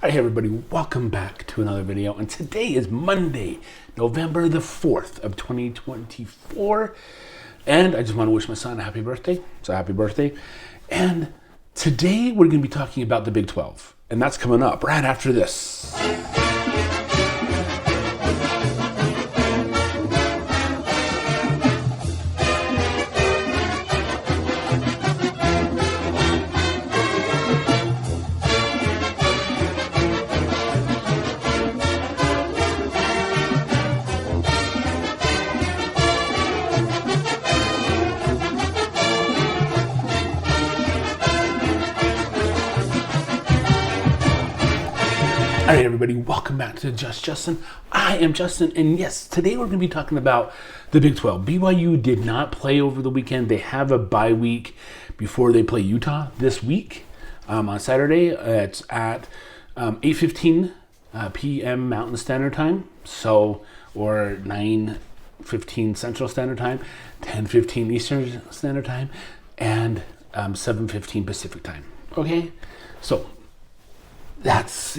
Hi everybody, welcome back to another video, and today is Monday, November the 4th of 2024, and I just want to wish my son a happy birthday, so happy birthday. And today we're going to be talking about the Big 12, and that's coming up right after this. All right, everybody, welcome back to Just Justin. I am Justin, and yes, today we're going to be talking about the Big 12. BYU did not play over the weekend. They have a bye week before they play Utah this week on Saturday. It's at 8:15 p.m. Mountain Standard Time, or 9:15 Central Standard Time, 10:15 Eastern Standard Time, and 7:15 Pacific Time. Okay, so that's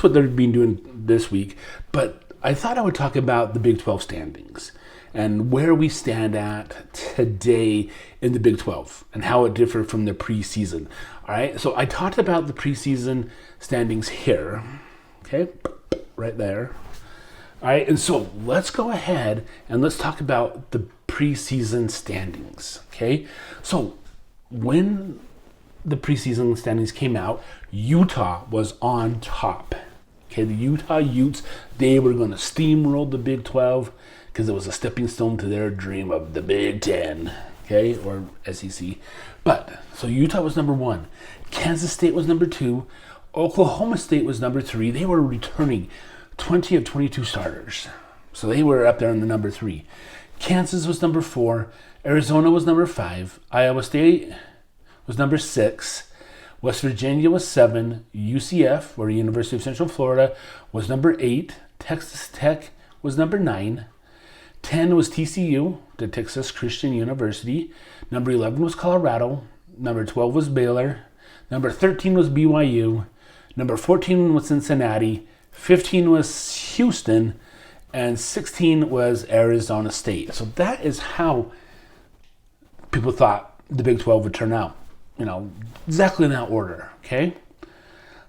what they've been doing this week. But I thought I would talk about the Big 12 standings and where we stand at today in the Big 12 and how it differed from the preseason. All right, so I talked about the preseason standings here, okay, right there. All right, and so let's go ahead and let's talk about the preseason standings, okay? So when the preseason standings came out, Utah was on top. Okay, the Utah Utes, they were going to steamroll the Big 12 because it was a stepping stone to their dream of the Big 10, okay, or SEC. But, so Utah was number 1. Kansas State was number 2. Oklahoma State was number 3. They were returning 20 of 22 starters. So they were up there in the number 3. Kansas was number 4. Arizona was number 5. Iowa State was number 6. West Virginia was 7. UCF, or University of Central Florida, was number 8. Texas Tech was number 9. 10 was TCU, the Texas Christian University. Number 11 was Colorado. Number 12 was Baylor. Number 13 was BYU. Number 14 was Cincinnati. 15 was Houston. And 16 was Arizona State. So that is how people thought the Big 12 would turn out. You know, exactly in that order, okay?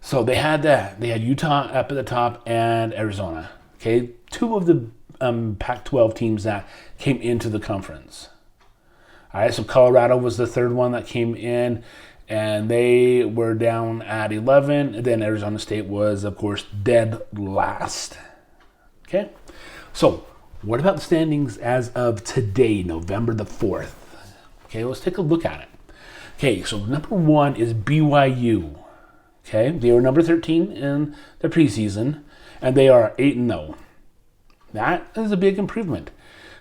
So they had that. They had Utah up at the top and Arizona, okay? 2 of the Pac-12 teams that came into the conference. All right, so Colorado was the 3rd one that came in, and they were down at 11. And then Arizona State was, of course, dead last, okay? So what about the standings as of today, November the 4th? Okay, let's take a look at it. Okay, so number 1 is BYU. Okay, they were number 13 in the preseason, and they are 8-0. That is a big improvement.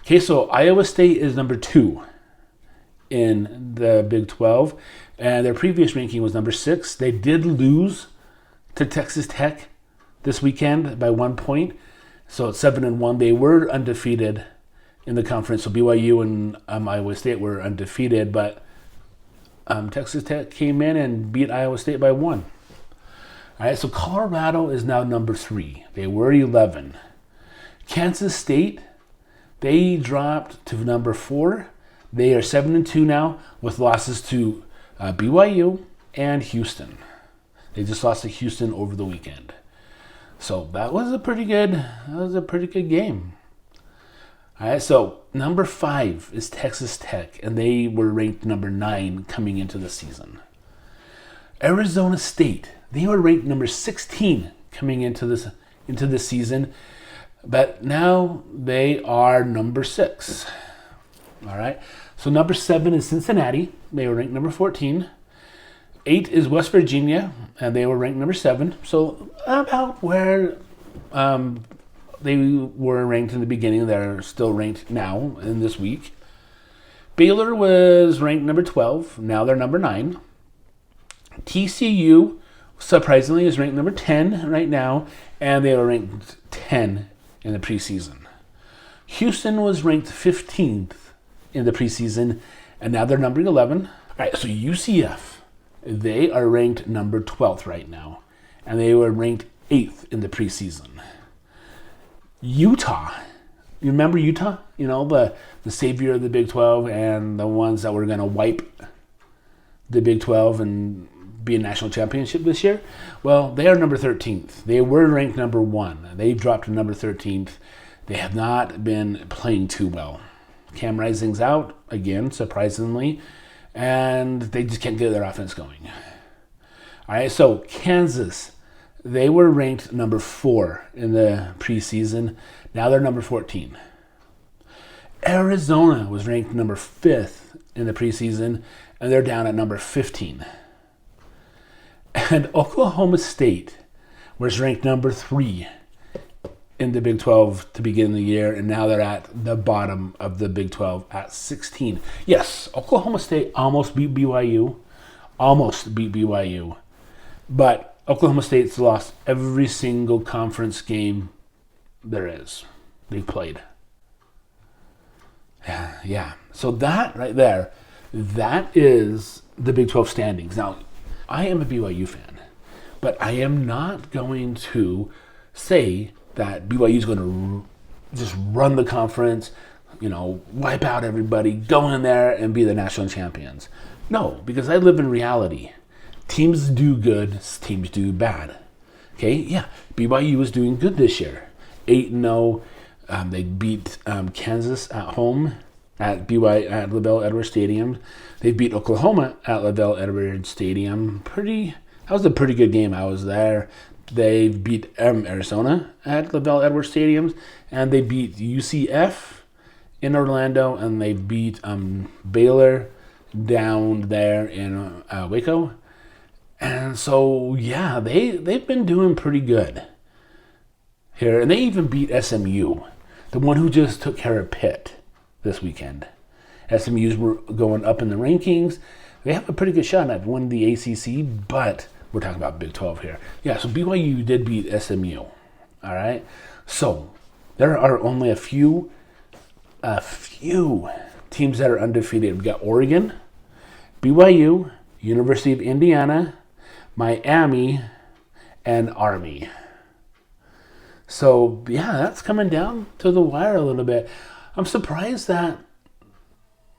Okay, so Iowa State is number 2 in the Big 12, and their previous ranking was number 6. They did lose to Texas Tech this weekend by 1 point, so it's 7-1. They were undefeated in the conference, so BYU and Iowa State were undefeated, but Texas Tech came in and beat Iowa State by 1. All right, so Colorado is now number 3. They were 11. Kansas State, they dropped to number 4. They are 7-2 now with losses to BYU and Houston. They just lost to Houston over the weekend. So that was a pretty good game. All right, so number 5 is Texas Tech, and they were ranked number 9 coming into the season. Arizona State, they were ranked number 16 coming into this season, but now they are number 6. All right, so number 7 is Cincinnati. They were ranked number 14. 8 is West Virginia, and they were ranked number 7. So about where they were ranked in the beginning. They're still ranked now in this week. Baylor was ranked number 12. Now they're number 9. TCU, surprisingly, is ranked number 10 right now, and they were ranked 10 in the preseason. Houston was ranked 15th in the preseason, and now they're number 11. All right, so UCF, they are ranked number 12th right now, and they were ranked 8th in the preseason. Utah, you remember Utah? You know, the savior of the Big 12 and the ones that were going to wipe the Big 12 and be a national championship this year? Well, they are number 13th. They were ranked number 1. They dropped to number 13th. They have not been playing too well. Cam Rising's out, again, surprisingly, and they just can't get their offense going. All right, so Kansas, they were ranked number 4 in the preseason. Now they're number 14. Arizona was ranked number 5th in the preseason, and they're down at number 15. And Oklahoma State was ranked number 3 in the Big 12 to begin the year, and now they're at the bottom of the Big 12 at 16. Yes, Oklahoma State almost beat BYU. But Oklahoma State's lost every single conference game there is. They've played. Yeah. So that right there, that is the Big 12 standings. Now, I am a BYU fan, but I am not going to say that BYU is going to just run the conference, wipe out everybody, go in there and be the national champions. No, because I live in reality. Teams do good, teams do bad. Okay, yeah, BYU was doing good this year. 8-0. They beat Kansas at home at LaVell Edwards Stadium. They beat Oklahoma at LaVell Edwards Stadium. That was a pretty good game. I was there. They beat Arizona at LaVell Edwards Stadium, and they beat UCF in Orlando, and they beat Baylor down there in Waco. And so, yeah, they've been doing pretty good here. And they even beat SMU, the one who just took care of Pitt this weekend. SMU's were going up in the rankings. They have a pretty good shot at winning the ACC, but we're talking about Big 12 here. Yeah, so BYU did beat SMU. All right? So there are only a few teams that are undefeated. We got Oregon, BYU, University of Indiana, Miami, and Army. So, yeah, that's coming down to the wire a little bit. I'm surprised that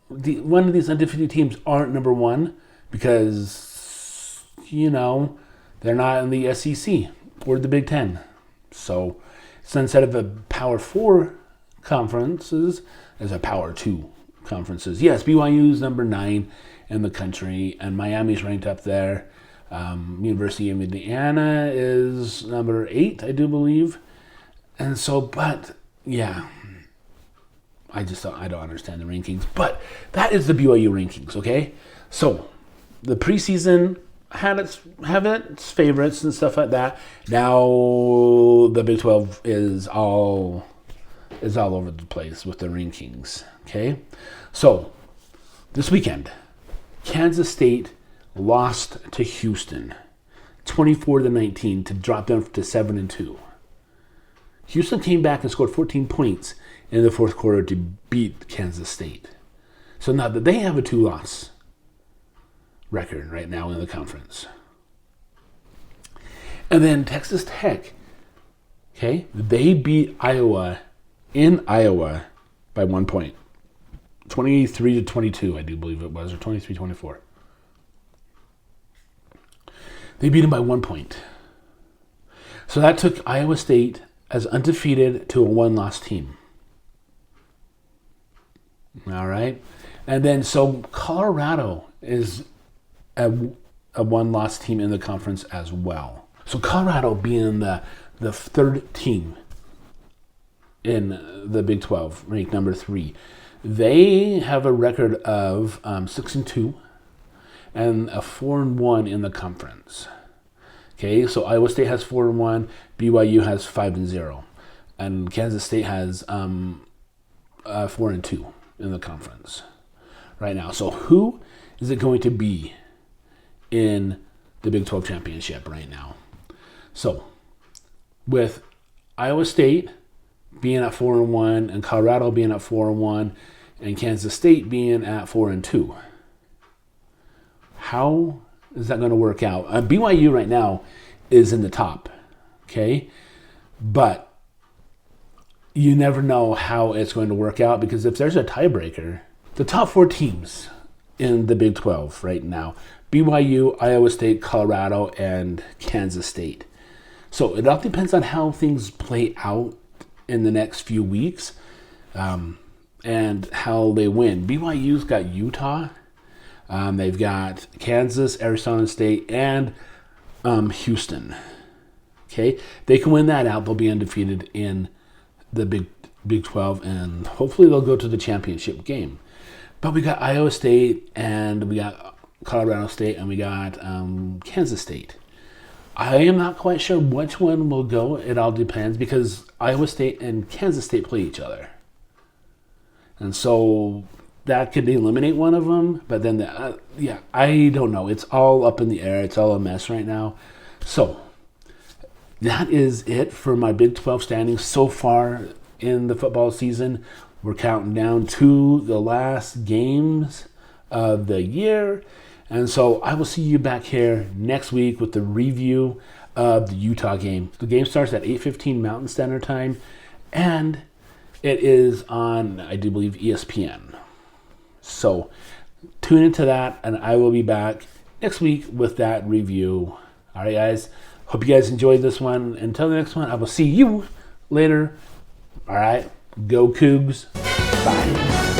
one of these undefeated teams aren't number 1 because, they're not in the SEC or the Big 10. So, instead of a Power 4 conferences, there's a Power 2 conferences. Yes, BYU's number 9 in the country, and Miami's ranked up there. University of Indiana is number 8, I do believe. And so, but, yeah, I don't understand the rankings. But that is the BYU rankings, okay? So, the preseason have its favorites and stuff like that. Now, the Big 12 is all over the place with the rankings, okay? So, this weekend, Kansas State lost to Houston, 24-19, to drop down to 7-2. Houston came back and scored 14 points in the fourth quarter to beat Kansas State. So now that they have a 2-loss record right now in the conference. And then Texas Tech, okay, they beat Iowa in Iowa by 1 point. 23-22, I do believe it was, or 23-24. They beat them by 1 point. So that took Iowa State as undefeated to a 1-loss team. All right. And then so Colorado is a 1-loss team in the conference as well. So Colorado being the third team in the Big 12, ranked number 3. They have a record of 6-2 and a 4-1 in the conference. Okay, so Iowa State has 4-1, BYU has 5-0, and Kansas State has 4-2 in the conference right now. So who is it going to be in the Big 12 championship right now? So with Iowa State being at 4-1 and Colorado being at 4-1 and Kansas State being at 4-2, how is that going to work out? BYU right now is in the top. Okay? But you never know how it's going to work out, because if there's a tiebreaker, the top 4 teams in the Big 12 right now, BYU, Iowa State, Colorado, and Kansas State. So it all depends on how things play out in the next few weeks, and how they win. BYU's got Utah. They've got Kansas, Arizona State, and Houston. Okay, they can win that out. They'll be undefeated in the Big 12, and hopefully they'll go to the championship game. But we got Iowa State, and we got Colorado State, and we got Kansas State. I am not quite sure which one will go. It all depends, because Iowa State and Kansas State play each other. And so that could eliminate one of them. But then, I don't know. It's all up in the air. It's all a mess right now. So that is it for my Big 12 standings so far in the football season. We're counting down to the last games of the year. And so I will see you back here next week with the review of the Utah game. The game starts at 8:15 Mountain Standard Time, and it is on, I do believe, ESPN. So tune into that, and I will be back next week with that review. All right, guys. Hope you guys enjoyed this one. Until the next one, I will see you later. All right. Go Cougs. Bye.